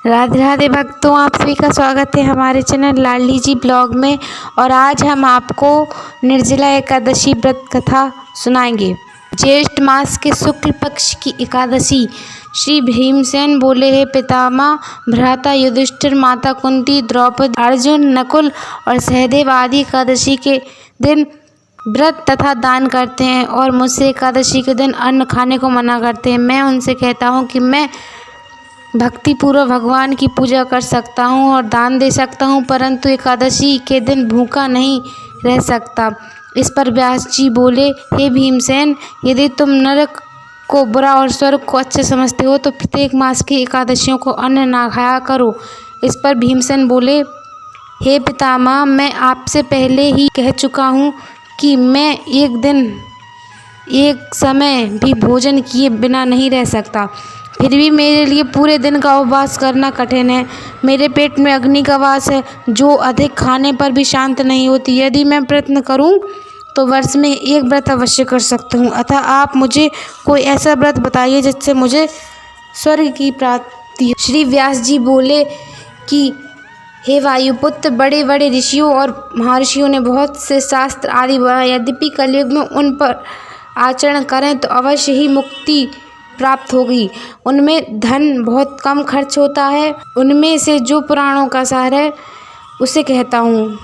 राधे राधे भक्तों, आप सभी का स्वागत है हमारे चैनल लाडली जी ब्लॉग में। और आज हम आपको निर्जला एकादशी व्रत कथा सुनाएंगे। ज्येष्ठ मास के शुक्ल पक्ष की एकादशी। श्री भीमसेन बोले, हे पितामह, भ्राता युधिष्ठिर, माता कुंती, द्रौपदी, अर्जुन, नकुल और सहदेव आदि एकादशी के दिन व्रत तथा दान करते हैं और मुझसे एकादशी के दिन अन्न खाने को मना करते हैं। मैं उनसे कहता हूँ कि मैं भक्तिपूर्वक भगवान की पूजा कर सकता हूँ और दान दे सकता हूँ, परंतु एकादशी के दिन भूखा नहीं रह सकता। इस पर व्यास जी बोले, हे भीमसेन, यदि तुम नरक को बुरा और स्वर्ग को अच्छा समझते हो तो प्रत्येक मास की एकादशियों को अन्न ना खाया करो। इस पर भीमसेन बोले, हे पितामह, मैं आपसे पहले ही कह चुका हूँ कि मैं एक दिन एक समय भी भोजन किए बिना नहीं रह सकता। फिर भी मेरे लिए पूरे दिन का उपवास करना कठिन है। मेरे पेट में अग्नि का वास है जो अधिक खाने पर भी शांत नहीं होती। यदि मैं प्रयत्न करूं तो वर्ष में एक व्रत अवश्य कर सकता हूं। अतः आप मुझे कोई ऐसा व्रत बताइए जिससे मुझे स्वर्ग की प्राप्ति हो। श्री व्यास जी बोले कि हे वायुपुत्र, बड़े बड़े ऋषियों और महर्षियों ने बहुत से शास्त्र आदि बनाए। यद्यपि कलयुग में उन पर आचरण करें तो अवश्य ही मुक्ति प्राप्त होगी। उनमें धन बहुत कम खर्च होता है। उनमें से जो पुराणों का सार है उसे कहता हूँ।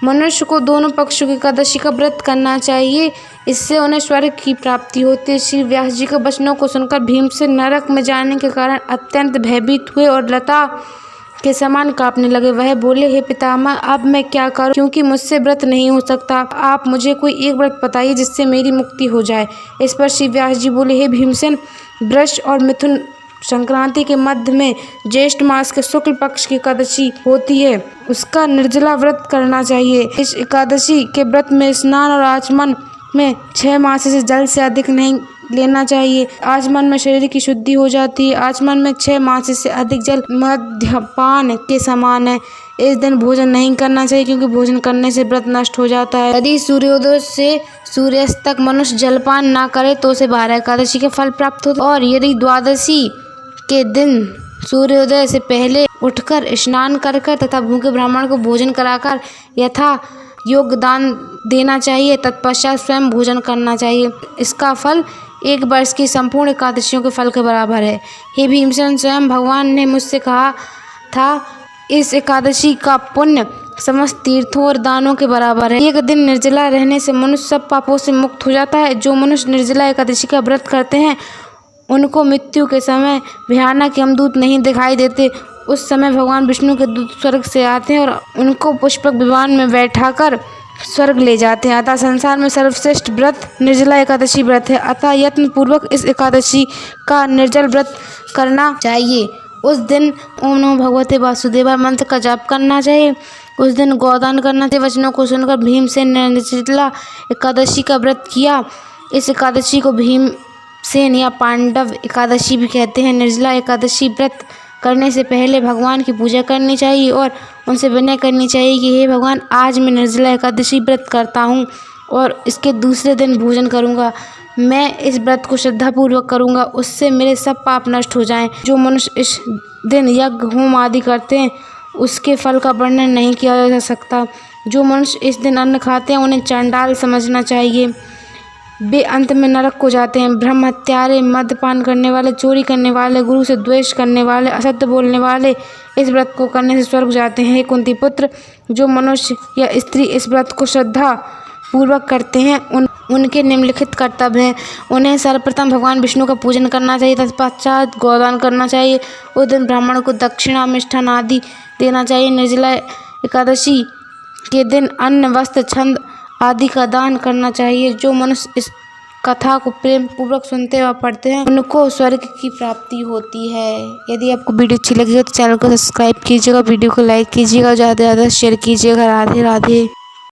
मनुष्य को दोनों पक्षों की एकादशी का व्रत करना चाहिए, इससे उन्हें स्वर्ग की प्राप्ति होती है। श्री व्यास जी के वचनों को सुनकर भीमसेन नरक में जाने के कारण अत्यंत भयभीत हुए और लता के समान कांपने लगे। वह बोले, हे पितामह, अब मैं क्या करूं, क्योंकि मुझसे व्रत नहीं हो सकता। आप मुझे कोई एक व्रत बताइए जिससे मेरी मुक्ति हो जाए। इस पर श्री व्यास जी बोले, हे भीमसेन, वृष और मिथुन संक्रांति के मध्य में ज्येष्ठ मास के शुक्ल पक्ष की एकादशी होती है, उसका निर्जला व्रत करना चाहिए। इस एकादशी के व्रत में स्नान और आचमन में 6 मास से जल से अधिक नहीं लेना चाहिए। आचमन में शरीर की शुद्धि हो जाती है। आचमन में 6 मास से अधिक जल मद्यपान के समान है। इस दिन भोजन नहीं करना चाहिए, क्योंकि भोजन करने से व्रत नष्ट हो जाता है। यदि सूर्योदय से सूर्यास्त तक मनुष्य जलपान ना करे तो उसे 12 एकादशी के फल प्राप्त होते। और यदि द्वादशी के दिन सूर्योदय से पहले उठकर स्नान कर तथा भूखे ब्राह्मण को भोजन कराकर यथा योगदान देना चाहिए। तत्पश्चात स्वयं भोजन करना चाहिए। इसका फल 1 वर्ष की संपूर्ण एकादशियों के फल के बराबर है। हे भीमसेन, स्वयं भगवान ने मुझसे कहा था, इस एकादशी का पुण्य समस्त तीर्थों और दानों के बराबर है। एक दिन निर्जला रहने से मनुष्य सब पापों से मुक्त हो जाता है। जो मनुष्य निर्जला एकादशी का व्रत करते हैं उनको मृत्यु के समय भयानक यमदूत नहीं दिखाई देते। उस समय भगवान विष्णु के दूत स्वर्ग से आते हैं और उनको पुष्पक विमान में बैठाकर स्वर्ग ले जाते हैं। अतः संसार में सर्वश्रेष्ठ व्रत निर्जला एकादशी व्रत है। अतः यत्न पूर्वक इस एकादशी का निर्जल व्रत करना चाहिए। उस दिन ओम नमो भगवते वासुदेवाय मंत्र का जाप करना चाहिए। उस दिन गौदान करना चाहिए। वचनों को सुनकर भीमसेन ने निर्जला एकादशी का व्रत किया। इस एकादशी को भीमसेन या पांडव एकादशी भी कहते हैं। निर्जला एकादशी व्रत करने से पहले भगवान की पूजा करनी चाहिए और उनसे विनय करनी चाहिए कि हे भगवान, आज मैं निर्जला एकादशी व्रत करता हूँ और इसके दूसरे दिन भोजन करूँगा। मैं इस व्रत को श्रद्धापूर्वक करूँगा, उससे मेरे सब पाप नष्ट हो जाएं। जो मनुष्य इस दिन यज्ञ होम आदि करते हैं उसके फल का वर्णन नहीं किया जा सकता। जो मनुष्य इस दिन अन्न खाते हैं उन्हें चंडाल समझना चाहिए। वे अंत में नरक को जाते हैं। ब्रह्म हत्यारे, मद्यपान करने वाले, चोरी करने वाले, गुरु से द्वेष करने वाले, असत्य बोलने वाले इस व्रत को करने से स्वर्ग जाते हैं। हे कुंती पुत्र, जो मनुष्य या स्त्री इस व्रत को श्रद्धा पूर्वक करते हैं उनके निम्नलिखित कर्तव्य हैं। उन्हें सर्वप्रथम भगवान विष्णु का पूजन करना चाहिए। तत्पश्चात गौदान करना चाहिए। उस दिन ब्राह्मण को दक्षिणा, मिष्ठान आदि देना चाहिए। निर्जला एकादशी के दिन अन्न, वस्त्र, छंद आदि का दान करना चाहिए। जो मनुष्य इस कथा को प्रेम पूर्वक सुनते व पढ़ते हैं उनको स्वर्ग की प्राप्ति होती है। यदि आपको वीडियो अच्छी लगी हो तो चैनल को सब्सक्राइब कीजिएगा, वीडियो को लाइक कीजिएगा, ज़्यादा से ज़्यादा शेयर कीजिएगा। राधे राधे।